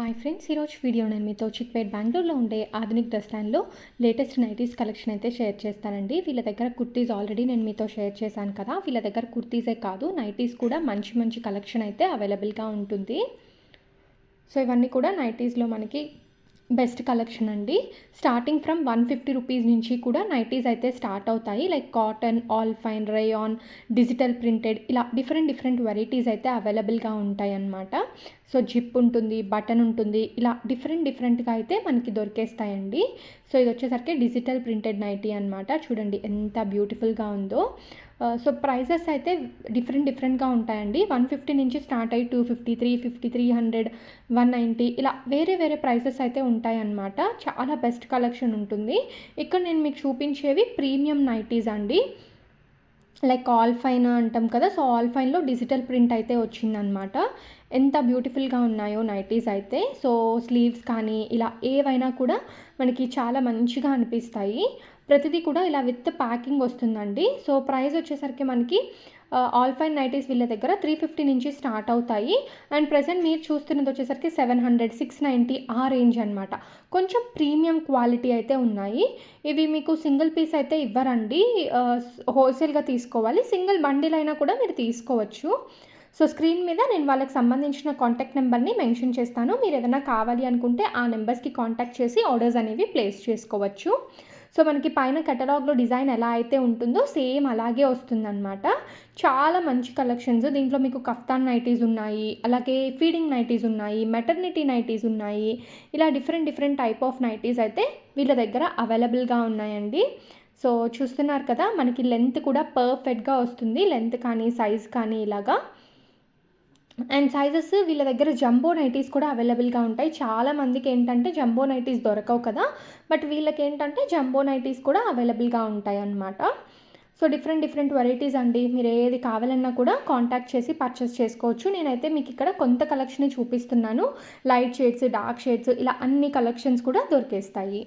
Hi friends, ఈరోజు video నేను మీతో చిక్పేట్ బెంగళూరులో ఉండే ఆధునిక్ డ్రెస్ స్టాండ్లో లేటెస్ట్ నైటీస్ కలెక్షన్ అయితే షేర్ చేస్తానండి. వీళ్ళ దగ్గర కుర్తీస్ ఆల్రెడీ నేను మీతో షేర్ చేశాను కదా. వీళ్ళ దగ్గర కుర్తీసే కాదు, నైటీస్ కూడా మంచి మంచి కలెక్షన్ అయితే అవైలబుల్గా ఉంటుంది. సో ఇవన్నీ కూడా నైటీస్లో మనకి బెస్ట్ కలెక్షన్ అండి. స్టార్టింగ్ ఫ్రమ్ 150 రూపీస్ నుంచి కూడా నైటీస్ అయితే స్టార్ట్ అవుతాయి. Like cotton, all fine, rayon, digital printed, ఇలా డిఫరెంట్ వెరైటీస్ అయితే అవైలబుల్గా ఉంటాయి అన్నమాట. సో జిప్ ఉంటుంది, బటన్ ఉంటుంది, ఇలా డిఫరెంట్గా అయితే మనకి దొరికేస్తాయండి. సో ఇది వచ్చేసరికి డిజిటల్ ప్రింటెడ్ నైటీ అనమాట. చూడండి ఎంత బ్యూటిఫుల్గా ఉందో. సో ప్రైజెస్ అయితే డిఫరెంట్గా ఉంటాయండి. 150 నుంచి స్టార్ట్ అయ్యి 250, 350, 300, 190 ఇలా వేరే ప్రైసెస్ అయితే ఉంటాయన్నమాట. చాలా బెస్ట్ కలెక్షన్ ఉంటుంది. ఇక్కడ నేను మీకు చూపించేవి ప్రీమియం నైటీస్ అండి. లైక్ ఆల్ ఫైన్ అంటాం కదా. సో ఆల్ ఫైన్లో డిజిటల్ ప్రింట్ అయితే వచ్చిందనమాట. ఎంత బ్యూటిఫుల్గా ఉన్నాయో నైటీస్ అయితే. సో స్లీవ్స్ కానీ ఇలా ఏవైనా కూడా మనకి చాలా మంచిగా అనిపిస్తాయి. ప్రతిదీ కూడా ఇలా విత్ ప్యాకింగ్ వస్తుందండి. సో ప్రైస్ వచ్చేసరికి మనకి ఆల్ ఫైన్ నైటీస్ వీళ్ళ దగ్గర 350 నుంచి స్టార్ట్ అవుతాయి. అండ్ ప్రెసెంట్ మీరు చూస్తున్నది వచ్చేసరికి 700, 690 ఆ రేంజ్ అనమాట. కొంచెం ప్రీమియం క్వాలిటీ అయితే ఉన్నాయి. ఇవి మీకు సింగిల్ పీస్ అయితే ఇవ్వరండి, హోల్సేల్గా తీసుకోవాలి. సింగిల్ బండిల్ అయినా కూడా మీరు తీసుకోవచ్చు. సో స్క్రీన్ మీద నేను వాళ్ళకి సంబంధించిన కాంటాక్ట్ నెంబర్ని మెన్షన్ చేస్తాను. మీరు ఏదైనా కావాలి అనుకుంటే ఆ నెంబర్స్కి కాంటాక్ట్ చేసి ఆర్డర్స్ అనేవి ప్లేస్ చేసుకోవచ్చు. సో మనకి పైన కేటలాగ్లో డిజైన్ ఎలా అయితే ఉంటుందో సేమ్ అలాగే వస్తుందన్నమాట. చాలా మంచి కలెక్షన్స్. దీంట్లో మీకు కఫ్తాన్ నైటీస్ ఉన్నాయి, అలాగే ఫీడింగ్ నైటీస్ ఉన్నాయి, మెటర్నిటీ నైటీస్ ఉన్నాయి. ఇలా డిఫరెంట్ టైప్ ఆఫ్ నైటీస్ అయితే వీళ్ళ దగ్గర అవైలబుల్గా ఉన్నాయండి. సో చూస్తున్నారు కదా, మనకి లెంత్ కూడా పర్ఫెక్ట్గా వస్తుంది. లెంత్ కానీ సైజ్ కానీ ఇలాగా. అండ్ సైజెస్ వీళ్ళ దగ్గర జంబో నైటీస్ కూడా అవైలబుల్గా ఉంటాయి. చాలామందికి ఏంటంటే జంబో నైటీస్ దొరకవు కదా, బట్ వీళ్ళకి ఏంటంటే జంబో నైటీస్ కూడా అవైలబుల్గా ఉంటాయి అన్నమాట. సో డిఫరెంట్ వెరైటీస్ అండి. మీరు ఏది కావాలన్నా కూడా కాంటాక్ట్ చేసి పర్చేస్ చేసుకోవచ్చు. నేనైతే మీకు ఇక్కడ కొంత కలెక్షన్ చూపిస్తున్నాను. లైట్ షేడ్స్, డార్క్ షేడ్స్ ఇలా అన్ని కలెక్షన్స్ కూడా దొరికేస్తాయి.